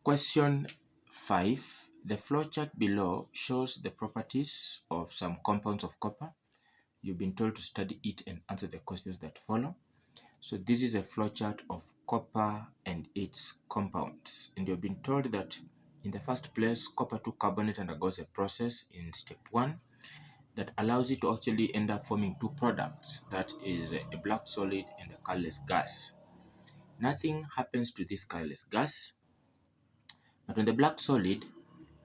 Question 5. The flowchart below shows the properties of some compounds of copper. You've been told to study it and answer the questions that follow. So this is a flowchart of copper and its compounds. And you've been told that in the first place, copper 2 carbonate undergoes a process in step 1 that allows it to actually end up forming two products, that is a black solid and a colorless gas. Nothing happens to this colorless gas, but when the black solid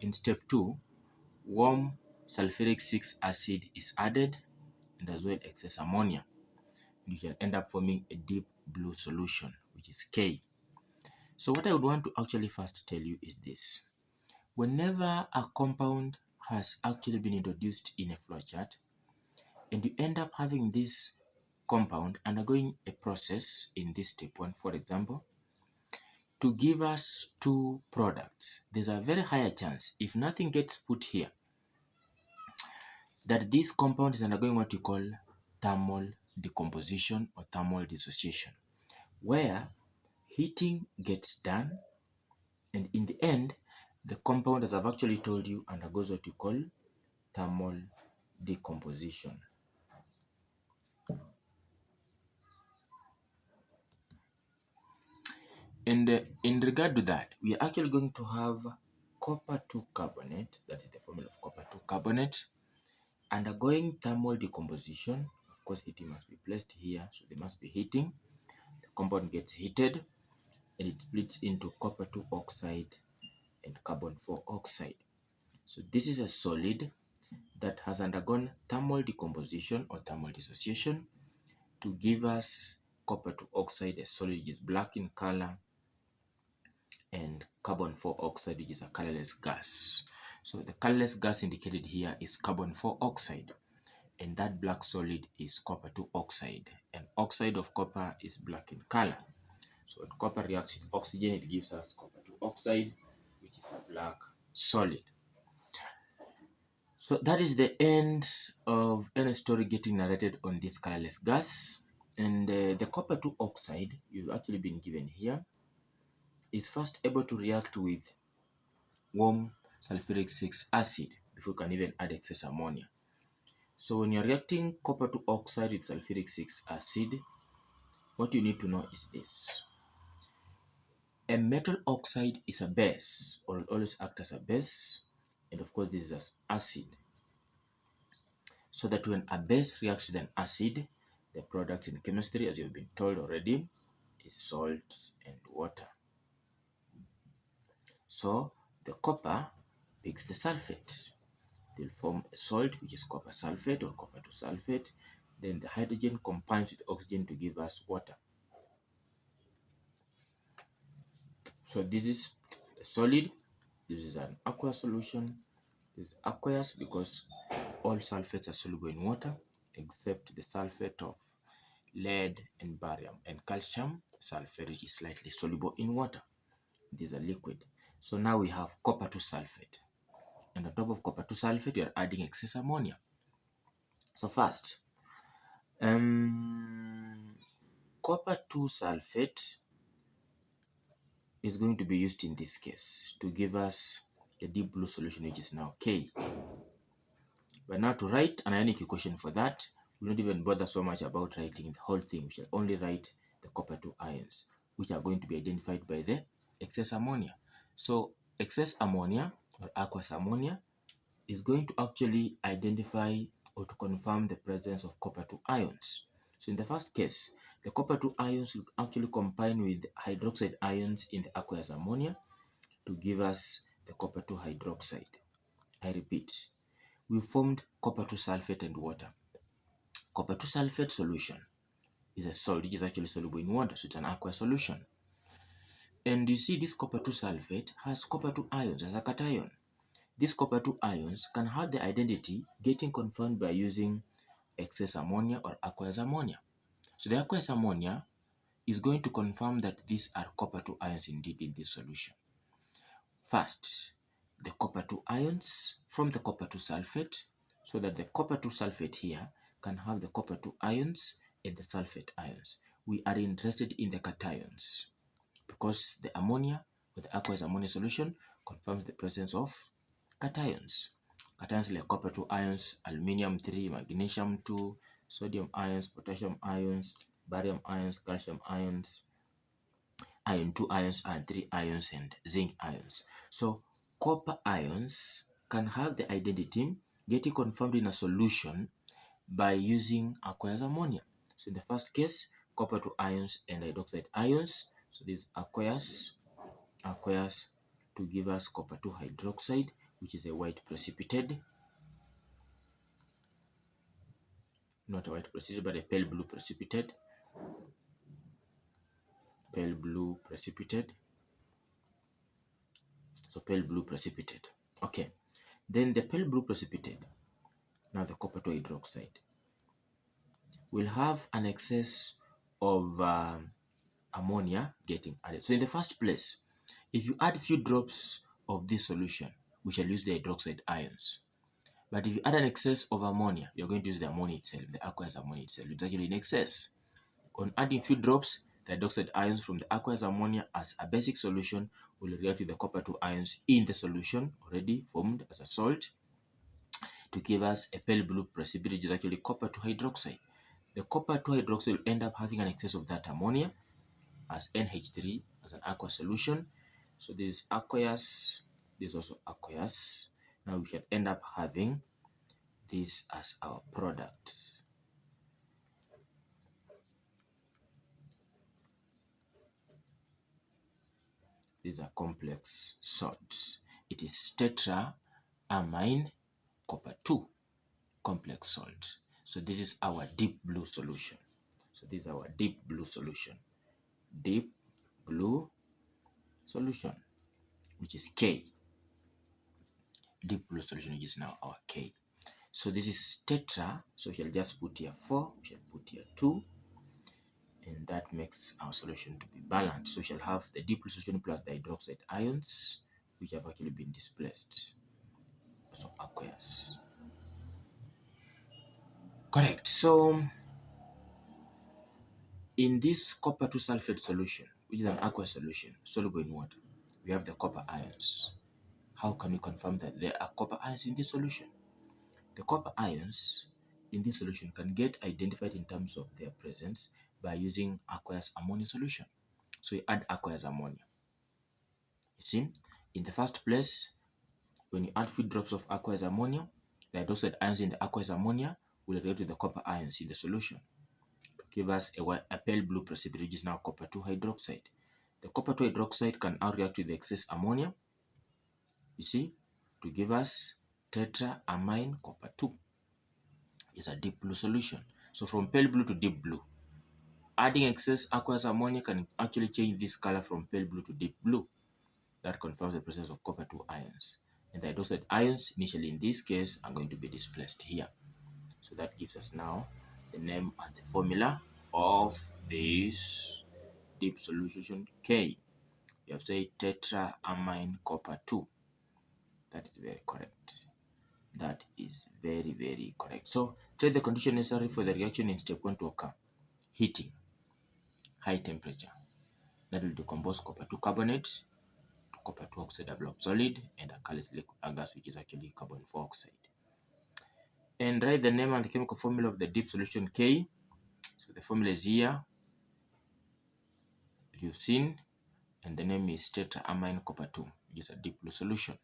in step 2, warm sulfuric 6 acid is added and as well excess ammonia. You can end up forming a deep blue solution, which is K. So what I would want to actually first tell you is this. Whenever a compound has actually been introduced in a flowchart, and you end up having this compound undergoing a process in this step 1, for example, to give us two products, there's a very higher chance, if nothing gets put here, that this compound is undergoing what you call thermal decomposition or thermal dissociation, where heating gets done, and in the end, the compound, as I've actually told you, undergoes what you call thermal decomposition. And in regard to that, we are actually going to have copper 2 carbonate, that is the formula of copper 2 carbonate, undergoing thermal decomposition. Of course, heating must be placed here, so there must be heating. The compound gets heated and it splits into copper 2 oxide and carbon 4 oxide. So this is a solid that has undergone thermal decomposition or thermal dissociation to give us copper 2 oxide, a solid which is black in color, and carbon 4 oxide, which is a colorless gas. So the colorless gas indicated here is carbon 4 oxide, and that black solid is copper 2 oxide, and oxide of copper is black in color. So when copper reacts with oxygen, it gives us copper 2 oxide, which is a black solid. So that is the end of any story getting narrated on this colorless gas. And the copper 2 oxide you've actually been given here is first able to react with warm sulfuric 6 acid before you can even add excess ammonia. So when you're reacting copper 2 oxide with sulfuric 6 acid, what you need to know is this. A metal oxide is a base, or will always act as a base, and of course this is as acid. So that when a base reacts with an acid, the products in chemistry, as you've been told already, is salt and water. So the copper picks the sulfate. They'll form a salt, which is copper sulfate or copper 2 sulfate. Then the hydrogen combines with oxygen to give us water. So this is a solid. This is an aqueous solution. This is aqueous because all sulfates are soluble in water except the sulfate of lead and barium and calcium sulfate, which is slightly soluble in water. These are liquid. So now we have copper 2 sulfate. And on top of copper 2 sulfate, we are adding excess ammonia. So first, copper 2 sulfate is going to be used in this case to give us a deep blue solution, which is now K. But now to write an ionic equation for that, we don't even bother so much about writing the whole thing. We shall only write the copper 2 ions, which are going to be identified by the excess ammonia. So excess ammonia or aqueous ammonia is going to actually identify or to confirm the presence of copper 2 ions. So in the first case, the copper 2 ions will actually combine with hydroxide ions in the aqueous ammonia to give us the copper 2 hydroxide. I repeat, we formed copper 2 sulfate and water. Copper 2 sulfate solution is a salt which is actually soluble in water, so it's an aqueous solution. And you see this copper 2 sulfate has copper 2 ions as a cation. These copper 2 ions can have the identity getting confirmed by using excess ammonia or aqueous ammonia. So the aqueous ammonia is going to confirm that these are copper 2 ions indeed in this solution. First, the copper 2 ions from the copper 2 sulfate, so that the copper 2 sulfate here can have the copper 2 ions and the sulfate ions. We are interested in the cations because the ammonia with the aqueous ammonia solution confirms the presence of cations. Cations like copper 2 ions, aluminium 3, magnesium 2, sodium ions, potassium ions, barium ions, calcium ions, iron 2 ions, iron 3 ions, and zinc ions. So copper ions can have the identity getting confirmed in a solution by using aqueous ammonia. So in the first case, copper 2 ions and hydroxide ions. So this aqueous to give us copper 2 hydroxide, which is a white precipitate, not a white precipitate, but a pale blue precipitate. Pale blue precipitate. So pale blue precipitate. Okay. Then the pale blue precipitate, now the copper 2 hydroxide, will have an excess of ammonia getting added. So in the first place, if you add few drops of this solution, we shall use the hydroxide ions. But if you add an excess of ammonia, you're going to use the ammonia itself, the aqueous ammonia itself. It's actually in excess. On adding few drops, the hydroxide ions from the aqueous ammonia as a basic solution will react with the copper 2 ions in the solution already formed as a salt to give us a pale blue precipitate, which is actually copper 2 hydroxide. The copper 2 hydroxide will end up having an excess of that ammonia as NH3 as an aqueous solution. So this is aqueous, this is also aqueous. Now we should end up having this as our product. These are complex salts. It is tetraamine copper 2 complex salt. So this is our deep blue solution. So this is our deep blue solution. Deep blue solution, which is K. Deep blue solution, which is now our K. So this is tetra, so we shall just put here 4, we shall put here 2, and that makes our solution to be balanced. So we shall have the deep blue solution plus the hydroxide ions, which have actually been displaced. So aqueous. Correct. So in this copper 2 sulfate solution, which is an aqueous solution, soluble in water, we have the copper ions. How can we confirm that there are copper ions in this solution? The copper ions in this solution can get identified in terms of their presence by using aqueous ammonia solution. So you add aqueous ammonia. You see, in the first place, when you add few drops of aqueous ammonia, the hydroxide ions in the aqueous ammonia will react with the copper ions in the solution to give us a pale blue precipitate, which is now copper 2 hydroxide. The copper 2 hydroxide can now react with the excess ammonia, you see, to give us tetraamine copper 2. It's a deep blue solution. So from pale blue to deep blue, adding excess aqueous ammonia can actually change this color from pale blue to deep blue. That confirms the presence of copper 2 ions. And the hydroxide ions, initially in this case, are going to be displaced here. So that gives us now the name and the formula of this deep solution K. We have said tetraamine copper 2. That is very correct. That is very, very correct. So take the condition necessary for the reaction in step 1 to occur. Heating, high temperature. That will decompose copper 2 carbonate to copper 2 oxide developed solid and a colorless liquid gas, which is actually carbon 4 oxide. And write the name and the chemical formula of the deep solution K. So the formula is here. You've seen, and the name is tetraamine copper 2, which is a deep blue solution.